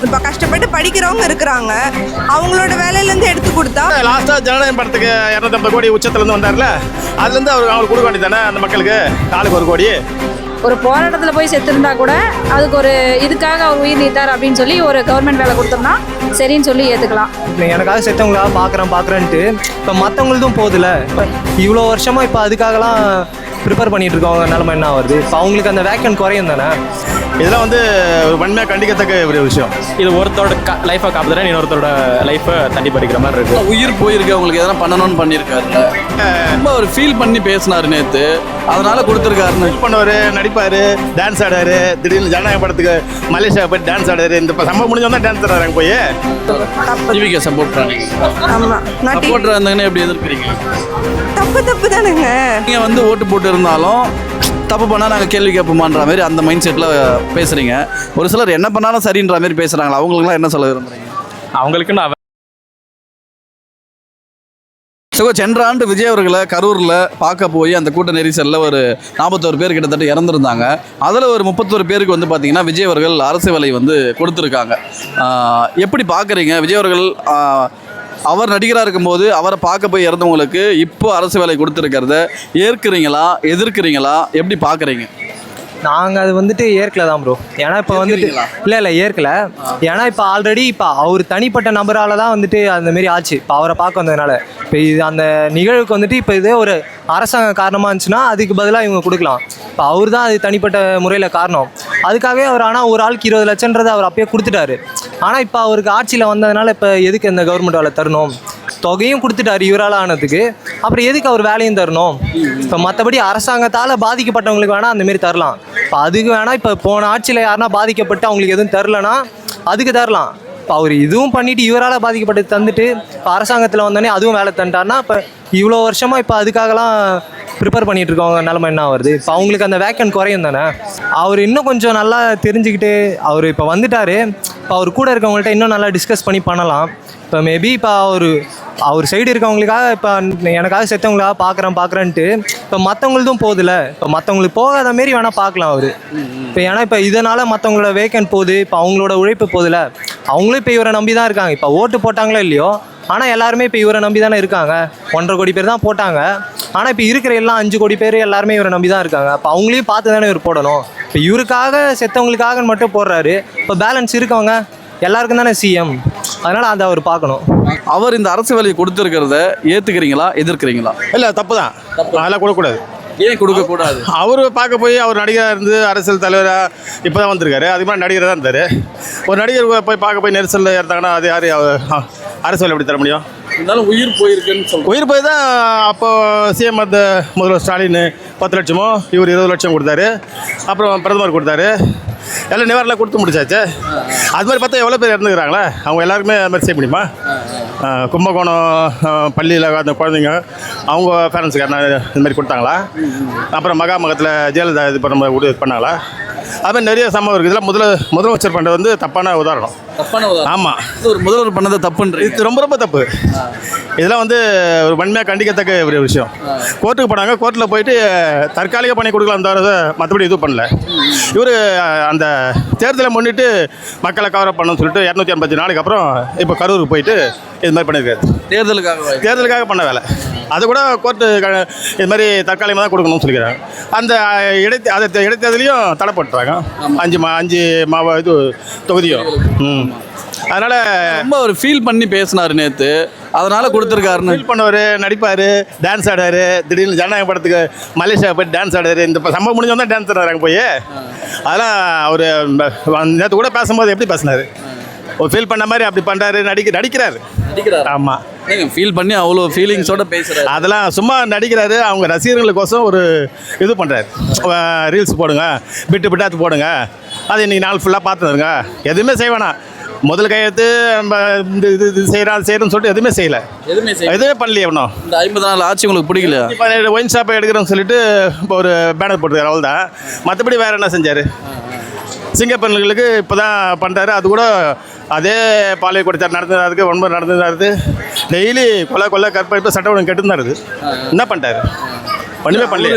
இப்போ கஷ்டப்பட்டு படிக்கிறவங்க இருக்கிறாங்க, அவங்களோட வேலையிலேருந்து எடுத்து கொடுத்தா. லாஸ்ட்டாக ஜனநாயகம் படத்துக்கு 250 கோடி உச்சத்துலேருந்து வந்தார்ல, அதுலேருந்து அவங்களுக்கு கொடுக்க வேண்டியது தானே அந்த மக்களுக்கு, ஆளுக்கு 1 கோடி. ஒரு போராட்டத்தில் போய் செத்துருந்தா கூட அதுக்கு ஒரு இதுக்காக அவர் உயிர் நீத்தார் அப்படின்னு சொல்லி ஒரு கவர்மெண்ட் வேலை கொடுத்தோம்னா சரின்னு சொல்லி ஏற்றுக்கலாம். எனக்காக செத்தவங்களா பார்க்குறேன்ட்டு இப்போ மற்றவங்களுக்கும் போதில்ல. இப்போ இவ்வளோ வருஷமாக இப்போ அதுக்காகலாம் ப்ரிப்பேர் பண்ணிகிட்டு இருக்கவங்க நிலமை என்ன வருது? இப்போ அவங்களுக்கு அந்த வேக்கன்ட் குறையும் தானே. இதெல்லாம் வந்து வன்மையாக கண்டிக்கத்தக்க ஒரு விஷயம். இது ஒருத்தரோட லைஃபை காப்பாற்றுறேன், இன்னொருத்தரோட லைஃபை தட்டி பறிக்கிற மாதிரி இருக்கு. உயிர் போயிருக்கு, அவங்களுக்கு எதனா பண்ணணும்னு பண்ணியிருக்காருல்ல, ரொம்ப ஒரு ஃபீல் பண்ணி பேசினார் நேற்று, அதனால கொடுத்துருக்காருன்னு. பண்ணுவார், நடிப்பார், டான்ஸ் ஆடாரு. திடீர்னு ஜனநாயக படத்துக்கு மலேசியா போய் டான்ஸ் ஆடாரு. இந்த சம்பவம் முடிஞ்சவங்க தான் டான்ஸ் ஆடுறாங்க போய். டிவிக்கு சப்போர்ட் பண்ணீங்க, சப்போர்ட்டராக இருந்தாங்கன்னா எப்படி எதிர்க்கிறீங்க? தப்பு தானுங்க. நீங்கள் வந்து ஓட்டு போட்டு இருந்தாலும் தப்பு பண்ணால் நாங்கள் கேள்வி கேட்போமான்ற மாதிரி அந்த மைண்ட் செட்டில் பேசுகிறீங்க. ஒரு சிலர் என்ன பண்ணாலும் சரின்ற மாதிரி பேசுகிறாங்களா, அவங்களுக்குலாம் என்ன சொல்ல விரும்புகிறீங்க? அவங்களுக்கு நான் சென்ற ஆண்டு விஜய் அவர்களை கரூரில் பார்க்க போய் அந்த கூட்ட நெரிசலில் ஒரு 41 பேர் கிட்டத்தட்ட இறந்துருந்தாங்க. அதில் ஒரு 31 பேருக்கு வந்து பார்த்திங்கன்னா விஜய் அவர்கள் அரசு வேலை வந்து கொடுத்துருக்காங்க. எப்படி பார்க்குறீங்க விஜய் அவர்கள் அவர் நடிகராக இருக்கும்போது அவரை பார்க்க போய் இறந்தவங்களுக்கு இப்போ அரசு வேலை கொடுத்துருக்கிறத ஏற்கிறீங்களா, எதிர்க்கிறீங்களா, எப்படி பார்க்குறீங்க? நாங்கள் அது வந்துட்டு ஏற்கல தான் ப்ரோ. ஏன்னா இப்போ வந்துட்டு இல்லை ஏற்கல. ஏன்னா இப்போ ஆல்ரெடி இப்போ அவர் தனிப்பட்ட நபரால் தான் வந்துட்டு அந்தமாரி ஆச்சு. இப்போ அவரை பார்க்க வந்ததுனால இப்போ இது அந்த நிகழ்வுக்கு வந்துட்டு இப்போ இதே ஒரு அரசாங்க காரணமாக இருந்துச்சுன்னா அதுக்கு பதிலாக இவங்க கொடுக்கலாம். இப்போ அவர் தான் அது தனிப்பட்ட முறையில் காரணம். அதுக்காகவே அவர் ஆனால் ஒரு ஆளுக்கு 20 லட்சம்ன்றதை அவர் அப்பயே கொடுத்துட்டாரு. ஆனால் இப்போ அவருக்கு ஆட்சியில் வந்ததுனால இப்போ எதுக்கு இந்த கவர்மெண்ட் வேலை தரணும்? தொகையும் கொடுத்துட்டாரு இவரால் ஆனதுக்கு, அப்புறம் எதுக்கு அவர் வேலையும் தரணும்? இப்போ மற்றபடி அரசாங்கத்தால் பாதிக்கப்பட்டவங்களுக்கு வேணால் அந்தமாரி தரலாம். இப்போ அதுக்கு வேணால் இப்போ போன ஆட்சியில் யாருன்னா பாதிக்கப்பட்டு அவங்களுக்கு எதுவும் தரலன்னா அதுக்கு தரலாம். இப்போ அவர் இதுவும் பண்ணிவிட்டு இவரால் பாதிக்கப்பட்டு தந்துட்டு இப்போ அரசாங்கத்தில் வந்தோடனே அதுவும் வேலை தந்துட்டாருன்னா இப்போ இவ்வளோ வருஷமாக இப்போ அதுக்காகலாம் ப்ரிப்பேர் பண்ணிகிட்டு இருக்கவங்க நிலமை என்ன வருது? இப்போ அவங்களுக்கு அந்த வேக்கன்ட் குறையும் தானே. அவர் இன்னும் கொஞ்சம் நல்லா தெரிஞ்சுக்கிட்டு அவர் இப்போ வந்துட்டார். இப்போ அவர் கூட இருக்கவங்கள்ட்ட இன்னும் நல்லா டிஸ்கஸ் பண்ணி பண்ணலாம். இப்போ மேபி இப்போ அவர் சைடு இருக்கவங்களுக்காக இப்போ எனக்காக செத்தவங்களுக்காக பார்க்குறேன்ட்டு இப்போ மற்றவங்களுக்கும் போதில்ல. இப்போ மற்றவங்களுக்கு போகாத மாரி வேணால் பார்க்கலாம் அவர். இப்போ ஏன்னா இப்போ இதனால் மற்றவங்களோட வேக்கன்ட் போகுது, இப்போ அவங்களோட உழைப்பு போதில்ல. அவங்களும் இப்போ இவரை நம்பி தான் இருக்காங்க. இப்போ ஓட்டு போட்டாங்களோ இல்லையோ, ஆனால் எல்லாருமே இப்போ இவரை நம்பி தானே இருக்காங்க. 1.5 கோடி பேர் தான் போட்டாங்க. ஆனால் இப்போ இருக்கிற எல்லாம் 5 கோடி பேர் எல்லாருமே இவரை நம்பி தான் இருக்காங்க. அப்போ அவங்களையும் பார்த்து தானே இவர் போடணும். இப்போ இவருக்காக செத்தவங்களுக்காக மட்டும் போடுறாரு. இப்போ பேலன்ஸ் இருக்கவங்க எல்லாருக்கும் தானே சிஎம், அதனால் அதை அவர் பார்க்கணும். அவர் இந்த அரசு வேலையை கொடுத்துருக்கிறத ஏற்றுக்கிறீங்களா, எதிர்க்கிறீங்களா? இல்லை, தப்பு தான். அதெல்லாம் கொடுக்கக்கூடாது. ஏன் கொடுக்கக்கூடாது? அவர் பார்க்க போய் அவர் நடிகராக இருந்து அரசியல் தலைவராக இப்போ தான் வந்திருக்காரு. அதுக்கு மாதிரி நடிகராக தான் இருந்தார். ஒரு நடிகர் போய் பார்க்க போய் நெரிசலில் இருந்தாங்கன்னா அது யார் அரசு வேலை எப்படி தர முடியும்? இருந்தாலும் உயிர் போயிருக்குன்னு சொல்லுவோம். உயிர் போய் தான் அப்போ சிஎம் அந்த முதல்வர் ஸ்டாலின் 10 லட்சமோ இவர் 20 லட்சம் கொடுத்தாரு. அப்புறம் பிரதமர் கொடுத்தாரு. எல்லாம் நிவாரணம் கொடுத்து முடிச்சாச்சு. அது மாதிரி பார்த்தா எவ்வளோ பேர் இறந்துக்கிறாங்களே, அவங்க எல்லாருக்குமே அது மாதிரி செய்ய முடியுமா? கும்பகோணம் பள்ளியில் அந்த குழந்தைங்க அவங்க பேரண்ட்ஸுக்கு இந்த மாதிரி கொடுத்தாங்களா? அப்புறம் மகாமகத்தில் ஜெயலலிதா இது பண்ணாங்களா? அது மாதிரி நிறைய சம்பவம் இருக்குது. இதெல்லாம் முதலமைச்சர் பண்ணுறது வந்து தப்பான உதாரணம். ஆமாம், ஒரு முதல்வர் பண்ணது தப்புன்றது இது ரொம்ப தப்பு. இதெல்லாம் வந்து ஒரு வன்மையாக கண்டிக்கத்தக்க ஒரு விஷயம். கோர்ட்டுக்கு போனாங்க, கோர்ட்டில் போயிட்டு தற்காலிக பணி கொடுக்கலாம் தவிர மற்றபடி இதுவும் பண்ணல. இவர் அந்த தேர்தலை முன்னிட்டு மக்களை கவரப் பண்ணணும்னு சொல்லிட்டு 250 நாளைக்கு அப்புறம் இப்போ கரூருக்கு போயிட்டு இது மாதிரி பண்ணியிருக்காரு. தேர்தலுக்காக பண்ண வேலை. அது கூட கோர்ட்டு இது மாதிரி தற்காலிகமாக தான் கொடுக்கணும்னு சொல்லிக்கிறாங்க. அந்த இடைத்தேர்தலையும் தடை போட்டுறாங்க. 5 இது தொகுதியும். அதனால் ரொம்ப ஒரு ஃபீல் பண்ணி பேசினார் நேற்று, அதனால கொடுத்துருக்காருன்னு. ஃபீல் பண்ணுவார், நடிப்பார், டான்ஸ் ஆடாரு. திடீர்னு ஜனநாயக படத்துக்கு மலேசியா போய் டான்ஸ் ஆடாரு. இந்த சம்பவம் முடிஞ்சவங்க தான் டான்ஸ் ஆடுறாங்க போய். அதெல்லாம் அவர் நேற்று கூட பேசும்போது எப்படி பேசினார்? ஒரு ஃபீல் பண்ண மாதிரி அப்படி பண்ணுறாரு, நடிக்கிறாரு. ஆமாம், ஃபீல் பண்ணி அவ்வளோ ஃபீலிங்ஸோட பேசுகிறாரு. அதெல்லாம் சும்மா நடிக்கிறாரு. அவங்க ரசிகர்களுக்கோசம் ஒரு இது பண்ணுறாரு. ரீல்ஸ் போடுங்க, பிட்டு அது போடுங்க, அது இன்றைக்கி நாள் ஃபுல்லாக பார்த்துருங்க. எதுவுமே செய்வேனா, முதல் கையெழுத்து நம்ம இந்த இது செய்கிறோன்னு சொல்லிட்டு எதுவுமே செய்யலை. எதுவுமே பண்ணலையே. ஒன்றும் இந்த 50 நாள் ஆட்சி உங்களுக்கு பிடிக்கல. 17 ஒயின் ஷாப்பை எடுக்கிறோன்னு சொல்லிட்டு இப்போ ஒரு பேனர் போட்டுருக்காரு, அவ்வளோ தான். மற்றபடி வேறு என்ன செஞ்சார்? சிங்கப்பெண்களுக்கு இப்போ தான் பண்ணுறாரு. அது கூட அதே பாலியல் கொடுத்தார் நடந்தது, ஒன்பது நடந்தது. டெய்லி கொலை கற்பழிப்பு சட்டம் ஒன்று கெட்டு தான் இருக்குது. என்ன பண்ணிட்டாரு? ஒன்றுமே பண்ணல.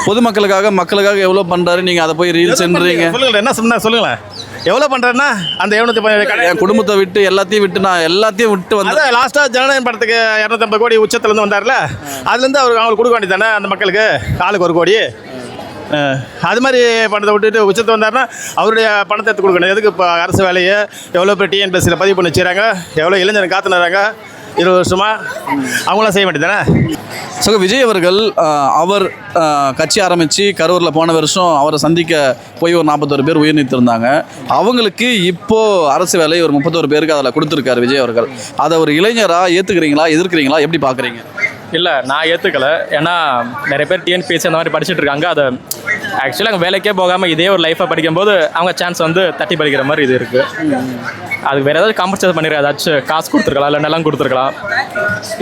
பொதுமக்களுக்காக மக்களுக்காக எவ்வளோ பண்ணுறாரு, நீங்கள் அதை போய் ரீல்ஸ்ன்றீங்க. சொல்லுங்கள், என்ன சொன்னா சொல்லுங்களேன். எவ்வளோ பண்ணுறேன்னா அந்த 750 என் குடும்பத்தை விட்டு எல்லாத்தையும் விட்டு வந்து அதான் லாஸ்ட்டாக ஜனநாயகம் படத்துக்கு 250 கோடி உச்சத்துலேருந்து வந்தார்ல, அதுலேருந்து அவங்களுக்கு கொடுக்க வேண்டியது தானே அந்த மக்களுக்கு, ஆளுக்கு 1 கோடி. அது மாதிரி பணத்தை விட்டுட்டு உச்சத்தை வந்தாருன்னா அவருடைய பணத்தை எடுத்து கொடுக்கணும். எதுக்கு இப்போ அரசு வேலையை எவ்வளோ பேர் டிஎன்பிஎஸ்சியில் பதிவு பண்ணி வச்சுறாங்க, எவ்வளோ இளைஞர்கள் காத்துனாங்க 20 வருஷமாக, அவங்களாம் செய்ய வேண்டியது தானே. ஸோ விஜய் அவர்கள் அவர் கட்சி ஆரம்பித்து கரூரில் போன வருஷம் அவரை சந்திக்க போய் ஒரு 41 பேர் உயிர் நீத்திருந்தாங்க. அவங்களுக்கு இப்போது அரசு வேலை ஒரு 31 பேருக்கு அதில் கொடுத்துருக்காரு விஜய் அவர்கள். அதை ஒரு இளைஞராக ஏற்றுக்கிறீங்களா, எதிர்க்கிறீங்களா, எப்படி பார்க்குறீங்க? இல்லை, நான் ஏற்றுக்கலை. ஏன்னா நிறைய பேர் டிஎன்பிஎஸ்சி அந்த மாதிரி படிச்சுட்டு இருக்காங்க. அதை ஆக்சுவலாக அங்கே வேலைக்கே போகாமல் இதே ஒரு லைஃப்பை படிக்கும்போது அவங்க சான்ஸ் வந்து தட்டி படிக்கிற மாதிரி இது இருக்குது. அதுக்கு வேறு ஏதாவது காம்பன்சேட் பண்ணிடுற, ஏதாச்சும் காசு கொடுத்துருக்கலாம், இல்லை நிலம் கொடுத்துருக்கலாம்.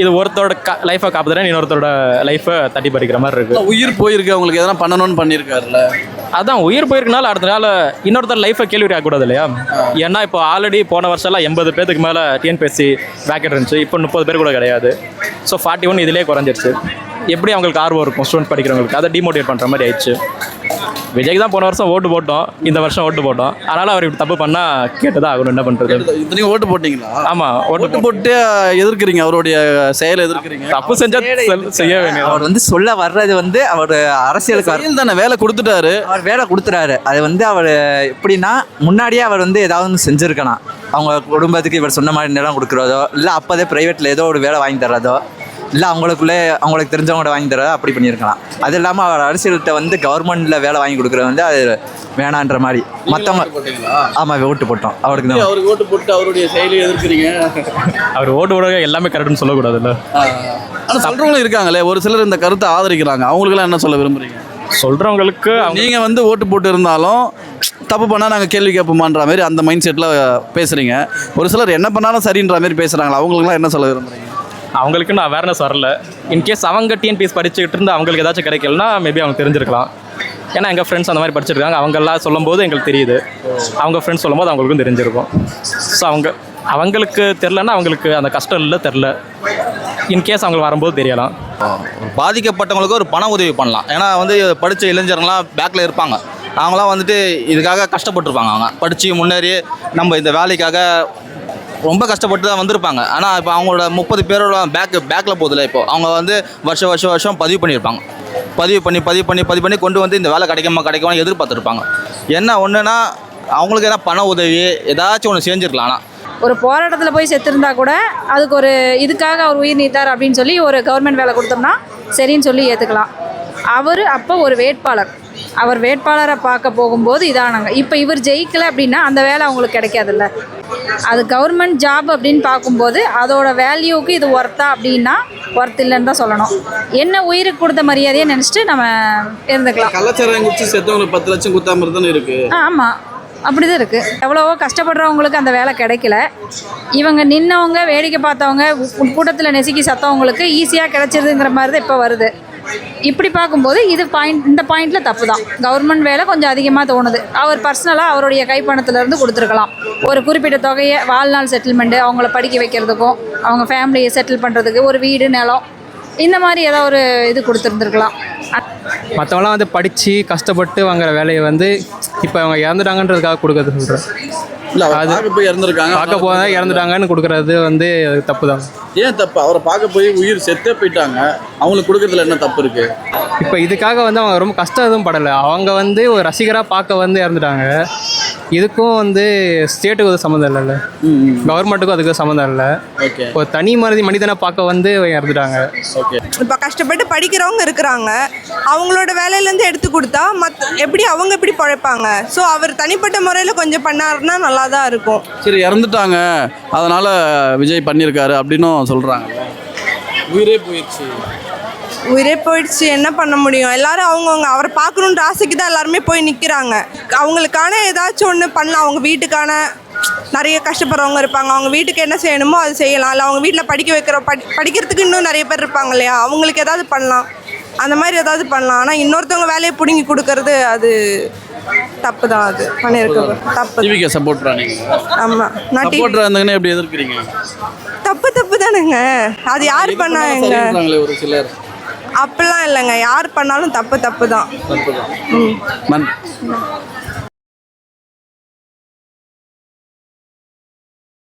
இது ஒருத்தரோட லைஃப்பை காப்பாற்றுறேன், இன்னொருத்தரோட லைஃப்பை தட்டி படிக்கிற மாதிரி இருக்குது. உயிர் போயிருக்கு, அவங்களுக்கு எதனா பண்ணணும்னு பண்ணியிருக்காருல்ல. அதான் உயிர் போயிருக்கனால அடுத்த நாள் இன்னொருத்தர் லைஃப்பை கேள்வி ஆகக்கூடாது இல்லையா? ஏன்னா இப்போ ஆல்ரெடி போன வருஷம்லாம் 80 பேருக்கு மேலே டிஎன்பிஎஸ்சி வேக்கெட் இருந்துச்சு. இப்போ 30 பேர் கூட கிடையாது. ஸோ 41 இதிலே குறைஞ்சிருச்சு. எப்படி அவங்களுக்கு ஆர்வம் இருக்கும் ஸ்டூடெண்ட் படிக்கிறவங்களுக்கு? அதை டிமோட்டிவேட் பண்ணுற மாதிரி ஆயிடுச்சு. விஜய்க்கு தான் போன வருஷம் ஓட்டு போட்டோம், இந்த வருஷம் ஓட்டு போட்டோம். அதனால் அவர் இப்படி தப்பு பண்ணால் கேட்டுதான் ஆகணும். என்ன பண்ணுறது? இத்தனையும் ஓட்டு போட்டிங்களா? ஆமாம், ஓட்டு போட்டு எதிர்க்கிறீங்க, அவருடைய செயலை எதிர்க்கிறீங்க. தப்பு செஞ்சால் செய்ய வேண்டியது. அவர் வந்து சொல்ல வர்றது வந்து அவர் அரசியலுக்கு தானே வேலை கொடுத்துட்டாரு, அவர் வேலை கொடுத்துறாரு. அது வந்து அவர் எப்படின்னா முன்னாடியே அவர் வந்து ஏதாவது ஒன்று செஞ்சுருக்கலாம். அவங்க குடும்பத்துக்கு இவர் சொன்ன மாதிரி நிலம் கொடுக்குறதோ, இல்லை அப்போதே ப்ரைவேட்டில் ஏதோ ஒரு வேலை வாங்கி தர்றதோ, இல்லை அவங்களுக்கு தெரிஞ்சவங்கள்ட்ட வாங்கி தரதோ அப்படி பண்ணியிருக்கலாம். அது இல்லாமல் அவர் அரசியல்கிட்ட வந்து கவர்மெண்ட்டில் வேலை வாங்கி கொடுக்குறது வந்து அது வேணான்ற மாதிரி மற்றவங்க. ஆமாம், ஓட்டு போட்டோம் அவருக்கு தான். அவருக்கு ஓட்டு போட்டு அவருடைய செயலை எதிர்க்கிறீங்க. அவர் ஓட்டு போட எல்லாமே கரெக்டுன்னு சொல்லக்கூடாதுல்ல. ஆனால் சொல்கிறவங்களும் இருக்காங்களே, ஒரு சிலர் இந்த கருத்தை ஆதரிக்கிறாங்க. அவங்களுக்கெல்லாம் என்ன சொல்ல விரும்புகிறீங்க? சொல்கிறவங்களுக்கு நீங்கள் வந்து ஓட்டு போட்டு இருந்தாலும் தப்பு பண்ணால் நாங்கள் கேள்வி கேட்போமான்ற மாதிரி அந்த மைண்ட் செட்டில் பேசுகிறீங்க. ஒரு சிலர் என்ன பண்ணாலும் சரின்ற மாதிரி பேசுகிறாங்களா, அவங்களுக்குலாம் என்ன சொல்ல விரும்புகிறீங்க? அவங்களுக்கு நான் அவேர்னஸ் வரல. இன்கேஸ் அவங்க டிஎன்பிஎஸ் படிச்சுக்கிட்டு இருந்து அவங்களுக்கு ஏதாச்சும் கிடைக்கலன்னா மேபி அவங்க தெரிஞ்சிருக்கலாம். ஏன்னா எங்கள் ஃப்ரெண்ட்ஸ் அந்த மாதிரி படிச்சிருக்காங்க. அவங்கெல்லாம் சொல்லும்போது எங்களுக்கு தெரியுது, அவங்க ஃப்ரெண்ட்ஸ் சொல்லும்போது அவங்களுக்கும் தெரிஞ்சிருக்கும். ஸோ அவங்களுக்கு தெரிலன்னா அவங்களுக்கு அந்த கஷ்டம் இல்லை, தெரில. இன்கேஸ் அவங்களுக்கு வரும்போது தெரியலாம். பாதிக்கப்பட்டவங்களுக்கு ஒரு பண உதவி பண்ணலாம். ஏன்னா வந்து படித்த இளைஞர்கள்லாம் பேக்கில் இருப்பாங்க. அவங்களாம் வந்துட்டு இதுக்காக கஷ்டப்பட்டுருப்பாங்க. அவங்க படித்து முன்னேறி நம்ம இந்த வேலைக்காக ரொம்ப கஷ்டப்பட்டு தான் வந்திருப்பாங்க. ஆனால் இப்போ அவங்களோட 30 பேரோட பேக்கில் போதில்லை. இப்போ அவங்க வந்து வருஷம் பதிவு பண்ணியிருப்பாங்க. பதிவு பண்ணி கொண்டு வந்து இந்த வேலை கிடைக்குமா எதிர்பார்த்துருப்பாங்க. என்ன ஒன்றுனா அவங்களுக்கு எதாவது பண உதவி ஏதாச்சும் ஒன்று செஞ்சுருக்கலாம். ஆனால் ஒரு போராட்டத்தில் போய் செத்துருந்தா கூட அதுக்கு ஒரு இதுக்காக அவர் உயிர் நீத்தார் அப்படின்னு சொல்லி ஒரு கவர்மெண்ட் வேலை கொடுத்தோம்னா சரின்னு சொல்லி ஏற்றுக்கலாம். அவர் அப்போ ஒரு வேட்பாளர், அவர் வேட்பாளரை பார்க்க போகும்போது இதானாங்க. இப்போ இவர் ஜெயிக்கலை அப்படின்னா அந்த வேலை அவங்களுக்கு கிடைக்காதுல்ல. அது கவர்மெண்ட் ஜாப் அப்படின்னு பார்க்கும்போது அதோட வேல்யூவுக்கு இது ஒர்த்தா அப்படின்னா ஒர்த் இல்லைன்னு தான் சொல்லணும். என்ன உயிருக்கு கொடுத்த மரியாதையை நினச்சிட்டு நம்ம இருந்துக்கலாம். கலாச்சாரம் குடிச்சு செத்தவங்களுக்கு 10 லட்சம் கொடுத்தாம தானே இருக்குது. ஆமாம், அப்படி தான் இருக்குது. எவ்வளவோ கஷ்டப்படுறவங்களுக்கு அந்த வேலை கிடைக்கல. இவங்க நின்னவங்க, வேடிக்கை பார்த்தவங்க, கூட்டத்தில் நெசுக்கி சத்தவங்களுக்கு ஈஸியாக கிடைச்சிருதுங்கிற மாதிரி தான் இப்போ வருது. இப்படி பார்க்கும்போது இந்த பாயிண்டில் தப்பு தான். கவர்மெண்ட் வேலை கொஞ்சம் அதிகமாக தோணுது. அவர் பர்சனலாக அவருடைய கைப்பணத்துலேருந்து கொடுத்துருக்கலாம். ஒரு குறிப்பிட்ட தொகையை வாழ்நாள் செட்டில்மெண்ட்டு, அவங்கள படிக்க வைக்கிறதுக்கும் அவங்க ஃபேமிலியை செட்டில் பண்ணுறதுக்கு ஒரு வீடு, நிலம், இந்த மாதிரி ஏதாவது ஒரு இது கொடுத்துருந்துருக்கலாம். மற்றவங்களாம் வந்து படித்து கஷ்டப்பட்டு வாங்குற வேலையை வந்து இப்போ அவங்க இறந்துட்டாங்கன்றதுக்காக கொடுக்கறது சொல்கிறேன். இல்லை, அது போய் இறந்துருக்காங்க, பார்க்க போக இறந்துட்டாங்கன்னு கொடுக்குறது வந்து தப்பு தான். ஏன் தப்பு? அவரை பார்க்க போய் உயிர் செத்தே போயிட்டாங்க, அவங்களுக்கு கொடுக்கறதுல என்ன தப்பு இருக்குது? இப்போ இதுக்காக வந்து அவங்க ரொம்ப கஷ்டம் எதுவும் படலை. அவங்க வந்து ஒரு ரசிகராக பார்க்க வந்து இறந்துட்டாங்க. இதுக்கும் வந்து ஸ்டேட்டுக்கு அது சம்மந்தம் இல்லைல்ல, கவர்மெண்ட்டுக்கும் அதுக்கு சம்மந்தம் இல்லை. ஓகே, ஒரு தனி மனிதனை பார்க்க வந்து இறந்துட்டாங்க. ஓகே. இப்போ கஷ்டப்பட்டு படிக்கிறவங்க இருக்கிறாங்க, அவங்களோட வேலையிலேருந்து எடுத்து கொடுத்தா எப்படி அவங்க எப்படி பழைப்பாங்க? ஸோ அவர் தனிப்பட்ட முறையில் கொஞ்சம் பண்ணாருன்னா நல்லா தான் இருக்கும். சரி, இறந்துட்டாங்க அதனால் விஜய் பண்ணியிருக்காரு அப்படின்னும் சொல்கிறாங்க. உயிரே போயிடுச்சு, என்ன பண்ண முடியும்? எல்லாரும் அவங்கவுங்க அவரை பார்க்கணுன்ற ஆசைக்கு தான் எல்லாருமே போய் நிற்கிறாங்க. அவங்களுக்கான ஏதாச்சும் ஒன்று பண்ணலாம். அவங்க வீட்டுக்கான நிறைய கஷ்டப்படுறவங்க இருப்பாங்க, அவங்க வீட்டுக்கு என்ன செய்யணுமோ அது செய்யலாம். இல்லை அவங்க வீட்டில் படிக்கிறதுக்கு இன்னும் நிறைய பேர் இருப்பாங்க இல்லையா, அவங்களுக்கு ஏதாவது பண்ணலாம். அந்த மாதிரி ஏதாவது பண்ணலாம். ஆனால் இன்னொருத்தவங்க வேலையை பிடுங்கி கொடுக்கறது அது தப்பு தான். அது பண்ணியிருக்க தப்பு. டிவிக்கு சப்போர்ட் பண்ணீங்க? ஆமாம், நான் சப்போர்ட்டராக இருந்தாங்கன்னு எப்படி எதிர்க்கிறீங்க? தப்பு தானுங்க. அது யார் பண்ணாங்க? ஒரு சிலர் அப்படிலாம் இல்லைங்க, யார் பண்ணாலும் தப்பு தான். நன்றி.